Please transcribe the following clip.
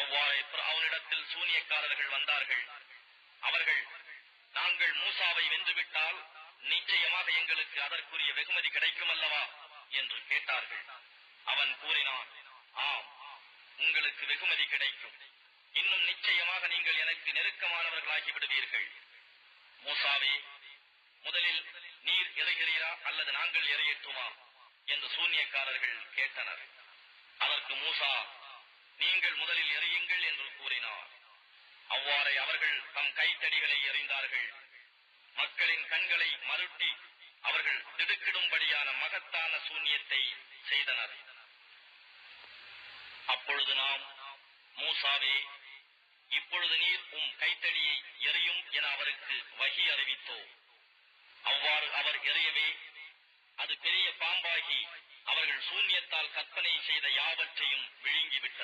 அவ்வாறே பிர்அவுனிடத்தில் சூனியக்காரர்கள் வந்தார்கள். அவர்கள், நாங்கள் மூசாவை வென்றுவிட்டால் நிச்சயமாக எங்களுக்கு அதற்குரிய வெகுமதி கிடைக்கும் அல்லவா என்று கேட்டார்கள். அவன் கூறினான், ஆம், உங்களுக்கு வெகுமதி கிடைக்கும். இன்னும் நிச்சயமாக நீங்கள் எனக்கு நெருக்கமானவர்களாகி விடுவீர்கள். மூசாவே, முதலில் நீர் எறிகிறீரா அல்லது நாங்கள் எறியட்டுமா என்று சூனியக்காரர்கள் கேட்டனர். அதற்கு மூசா, நீங்கள் முதலில் எறியுங்கள் என்று கூறினார். அவ்வாறே அவர்கள் தம் கைத்தடிகளை எறிந்தார்கள். மக்களின் கண்களை மருட்டி அவர்கள் திடுக்கிடும்படியான மகத்தான சூனியத்தை செய்தனர். அப்பொழுது நாம், மூசாவே, இப்பொழுது நீர் கைத்தடியை எறியும் என அவருக்கு வஹி அறிவித்தோம். அவ்வாறு அவர் எறியவே அது பெரிய பாம்பாகி அவர்கள் சூன்யத்தால் கற்பனை செய்த யாவற்றையும் விழுங்கிவிட்டது.